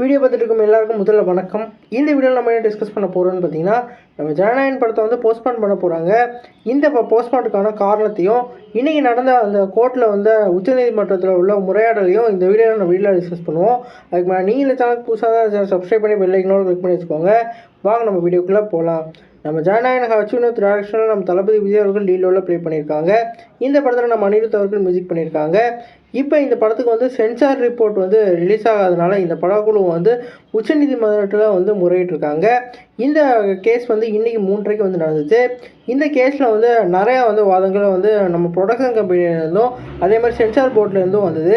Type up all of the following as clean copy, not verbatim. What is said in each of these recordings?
Video பார்த்துட்டு இருக்கும் எல்லாருக்கும் முதல்ல வணக்கம். இந்த வீடியோவில் நம்ம என்ன டிஸ்கஸ் பண்ண போகிறோம்னு பார்த்தீங்கன்னா, நம்ம ஜனநாயகன் படத்தை வந்து போஸ்ட்பான் பண்ண போகிறாங்க. இந்த போஸ்ட்பானுக்கான காரணத்தையும் இன்றைக்கி நடந்த அந்த கோர்ட்டில் வந்து உச்சநீதிமன்றத்தில் உள்ள முறையாடலையும் இந்த வீடியோவில் டிஸ்கஸ் பண்ணுவோம். அதுக்கு நீங்கள் இந்த சேனலுக்கு புதுசாக தான் சப்ஸ்கிரைப் பண்ணி பெல் ஐக்கனோட கிளிக் பண்ணி வச்சுக்கோங்க. வாங்க நம்ம வீடியோக்குள்ளே போகலாம். நம்ம ஜனநாயகன் அச்சுவினோத் டைரக்ஷனில் நம்ம தளபதி விஜய் அவர்கள் லீட் ரோலில் ப்ளே பண்ணியிருக்காங்க. இந்த படத்தில் நம்ம அனிருத் அவர்கள் மியூசிக் பண்ணியிருக்காங்க. இப்போ இந்த படத்துக்கு வந்து சென்சார் ரிப்போர்ட் வந்து ரிலீஸ் ஆகாதனால இந்த படக்குழு வந்து உச்சநீதிமன்றத்தில் வந்து முறையிட்டிருக்காங்க. இந்த கேஸ் வந்து இன்றைக்கி 3:30 வந்து நடந்துச்சு. இந்த கேஸில் வந்து நிறையா வந்து வாதங்கள் வந்து நம்ம ப்ரொடக்ஷன் கம்பெனிலேருந்தும் அதே மாதிரி சென்சார் போர்ட்லேருந்தும் வந்தது.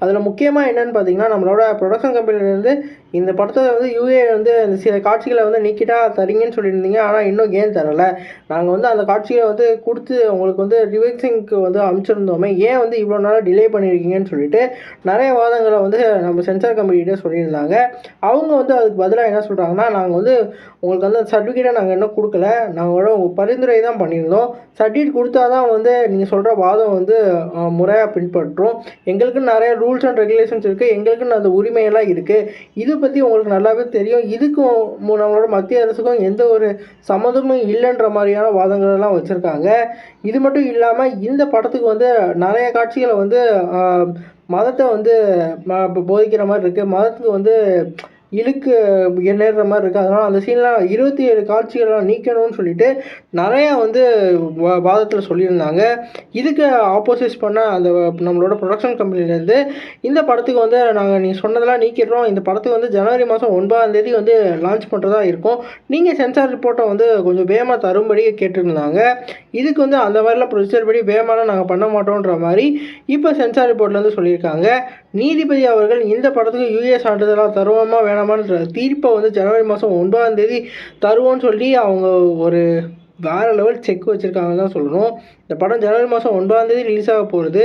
அதில் முக்கியமாக என்னென்னு பார்த்தீங்கன்னா, நம்மளோட ப்ரொடக்ஷன் கம்பெனிலேருந்து இந்த படத்தை வந்து யூஏ வந்து இந்த சில காட்சிகளை வந்து நீக்கிட்டா தரீங்கன்னு சொல்லியிருந்தீங்க. ஆனால் இன்னும் ஏன் தரலை, நாங்கள் வந்து அந்த காட்சிகளை வந்து கொடுத்து உங்களுக்கு வந்து ரிவர்சிங்க்கு வந்து அனுப்பிச்சிருந்தோமே, ஏன் வந்து இவ்வளோ நாளாக டிலே பண்ணியிருக்கீங்கன்னு சொல்லிட்டு நிறைய வாதங்களை வந்து நம்ம சென்சார் கம்பெனிகிட்ட சொல்லியிருந்தாங்க. அவங்க வந்து அதுக்கு பதிலாக என்ன சொல்கிறாங்கன்னா, நாங்கள் வந்து உங்களுக்கு வந்து அந்த சர்டிஃபிகேட்டை நாங்கள் இன்னும் கொடுக்கல, நாங்களோட பரிந்துரை தான் பண்ணியிருந்தோம். சர்டிஃபிகேட் கொடுத்தா தான் வந்து நீங்கள் சொல்கிற வாதம் வந்து முறையாக பின்பற்றும். எங்களுக்குன்னு நிறைய ரூல்ஸ் அண்ட் ரெகுலேஷன்ஸ் இருக்குது, எங்களுக்குன்னு அந்த உரிமையெல்லாம் இருக்குது. இது பற்றி உங்களுக்கு நல்லாவே தெரியும். இதுக்கும் நம்மளோட மத்திய அரசுக்கும் எந்த ஒரு சம்மந்தமும் இல்லைன்ற மாதிரியான வாதங்கள் எல்லாம் வச்சுருக்காங்க. இது மட்டும் இல்லாமல் இந்த படத்துக்கு வந்து நிறைய காட்சிகளை வந்து மதத்தை வந்து போதிக்கிற மாதிரி இருக்குது, மதத்துக்கு வந்து இழுக்கு நேர்ற மாதிரி இருக்குது. அதனால் அந்த சீன்லாம் 27 காட்சிகள்லாம் நீக்கணும்னு சொல்லிட்டு நிறையா வந்து வாதத்தில் சொல்லியிருந்தாங்க. இதுக்கு ஆப்போசிட் பண்ண அந்த நம்மளோட ப்ரொடக்ஷன் கம்பெனிலேருந்து இந்த படத்துக்கு வந்து நாங்கள் நீங்கள் சொன்னதெல்லாம் நீக்கிடுறோம், இந்த படத்துக்கு வந்து ஜனவரி மாதம் 9ஆம் வந்து லான்ச் பண்ணுறதா இருக்கும், நீங்கள் சென்சார் ரிப்போர்ட்டை வந்து கொஞ்சம் வேகமாக தரும்படி கேட்டுருந்தாங்க. இதுக்கு வந்து அந்த மாதிரிலாம் ப்ரொசீஜர் படி வேகமாக நாங்கள் பண்ண மாட்டோன்ற மாதிரி இப்போ சென்சார் ரிப்போர்ட்லேருந்து சொல்லியிருக்காங்க. நீதிபதி அவர்கள் இந்த படத்துக்கு யூஏ சான்றிதழாக தருவோமா வேணாமான்ற தீர்ப்பை வந்து ஜனவரி மாதம் 9ஆம் தருவோன்னு சொல்லி அவங்க ஒரு வேறு லெவல் செக் வச்சுருக்காங்கன்னு தான் சொல்லணும். இந்த படம் ஜனவரி மாதம் 9ஆம் ரிலீஸ் ஆக போகிறது.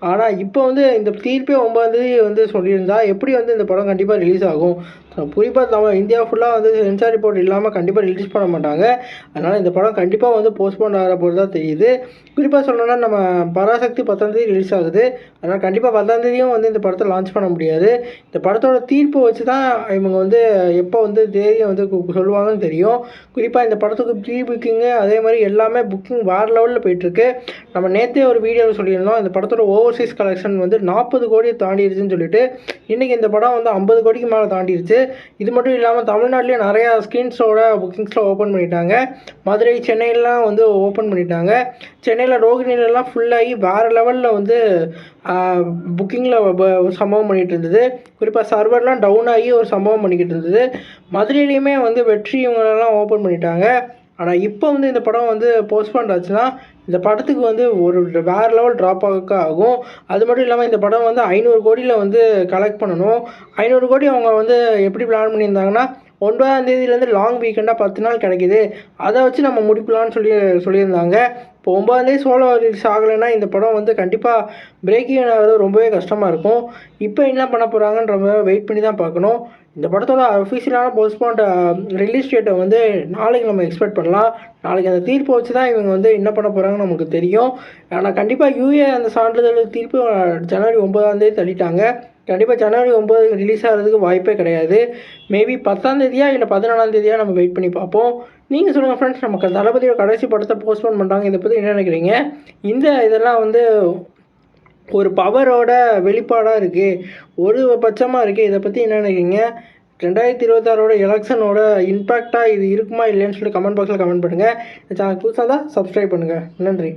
ஆனால் இப்போ வந்து இந்த தீர்ப்பே 9ஆம் வந்து சொல்லியிருந்தா எப்படி வந்து இந்த படம் கண்டிப்பாக ரிலீஸ் ஆகும்? குறிப்பாக நம்ம இந்தியா ஃபுல்லாக வந்து சென்சார் ரிப்போர்ட் இல்லாமல் கண்டிப்பாக ரிலீஸ் பண்ண மாட்டாங்க. அதனால் இந்த படம் கண்டிப்பாக வந்து போஸ்ட்போன் ஆகிற போது தான் தெரியுது. குறிப்பாக சொல்லணும்னா நம்ம பராசக்தி 10ஆம் ரிலீஸ் ஆகுது. அதனால் கண்டிப்பாக 10ஆம் வந்து இந்த படத்தை லான்ச் பண்ண முடியாது. இந்த படத்தோட தீர்ப்பு வச்சு தான் இவங்க வந்து எப்போ வந்து தேதியை வந்து சொல்லுவாங்கன்னு தெரியும். குறிப்பாக இந்த படத்துக்கு ப்ரீ புக்கிங்கு அதே மாதிரி எல்லாமே புக்கிங் வேறு லெவலில் போயிட்டுருக்கு. நம்ம நேற்றே ஒரு வீடியோவில் சொல்லியிருந்தோம், இந்த படத்தோட ஓவர்சீஸ் கலெக்ஷன் வந்து 40 கோடியை தாண்டிடுச்சுன்னு சொல்லிட்டு. இன்றைக்கி இந்த படம் வந்து 50 கோடிக்கு மேலே தாண்டிடுச்சு. இது மட்டும் இல்லாமல் தமிழ்நாட்டிலே நிறையா ஸ்க்ரீன்ஸோட புக்கிங்ஸில் ஓப்பன் பண்ணிட்டாங்க. மதுரை, சென்னையிலாம் வந்து ஓப்பன் பண்ணிட்டாங்க. சென்னையில் ரோகிணிலலாம் ஃபுல்லாகி வேறு லெவலில் வந்து புக்கிங்கில் ஒரு சம்பவம் பண்ணிகிட்டு இருந்தது. குறிப்பாக சர்வர்லாம் டவுன் ஆகி ஒரு சம்பவம் பண்ணிக்கிட்டு இருந்தது. மதுரையிலையுமே வந்து வெற்றி இவங்களெல்லாம் ஓப்பன் பண்ணிட்டாங்க. ஆனால் இப்போ வந்து இந்த படம் வந்து போஸ்ட்பான் ஆச்சுன்னா இந்த படத்துக்கு வந்து ஒரு வேறு லெவல் ட்ராப் ஆகும். அது மட்டும் இல்லாமல் இந்த படம் வந்து 500 கோடியில் வந்து கலெக்ட் பண்ணணும். 500 கோடி அவங்க வந்து எப்படி பிளான் பண்ணியிருந்தாங்கன்னா, 9ஆம் லாங் வீக்கெண்டாக 10 நாள் கிடைக்கிது, அதை வச்சு நம்ம முடிக்கலான்னு சொல்லியிருந்தாங்க. இப்போ 9ஆம் சோலோ ரிலீஸ் ஆகலைன்னா இந்த படம் வந்து கண்டிப்பாக பிரேக்கிங் ஆகிறது ரொம்பவே கஷ்டமாக இருக்கும். இப்போ என்ன பண்ண போகிறாங்கன்ற வெயிட் பண்ணி தான் பார்க்கணும். இந்த படத்தோட அஃபிஷியலான போஸ்ட்பாண்ட் ரிலீஸ் டேட்டை வந்து நாளைக்கு நம்ம எக்ஸ்பெக்ட் பண்ணலாம். நாளைக்கு அந்த தீர்ப்பை வச்சு தான் இவங்க வந்து என்ன பண்ண போகிறாங்கன்னு நமக்கு தெரியும். ஆனால் கண்டிப்பாக யூஏ அந்த சான்றிதழ் தீர்ப்பு ஜனவரி 9ஆம் தள்ளிட்டாங்க. கண்டிப்பாக ஜனவரி 9 ரிலீஸ் ஆகிறதுக்கு வாய்ப்பே கிடையாது. மேபி 10ஆம் இல்லை 14ஆம் நம்ம வெயிட் பண்ணி பார்ப்போம். நீங்கள் சொல்லுங்கள் ஃப்ரெண்ட்ஸ், நமக்கு தளபதியோட கடைசி படத்தை போஸ்ட்போன் பண்ணுறாங்க, இதை பற்றி என்ன நினைக்கிறீங்க? இதெல்லாம் வந்து ஒரு பவரோட வெளிப்பாடாக இருக்குது, ஒரு பட்சமாக இருக்குது, இதை பற்றி என்ன நினைக்கிறீங்க? 2026 எலெக்ஷனோட இம்பேக்டாக இது இருக்குமா இல்லைன்னு சொல்லிட்டு கமெண்ட் பாக்ஸில் கமெண்ட் பண்ணுங்கள். இந்த சேனல் புதுசாக தான் சப்ஸ்கிரைப் பண்ணுங்கள். நன்றி.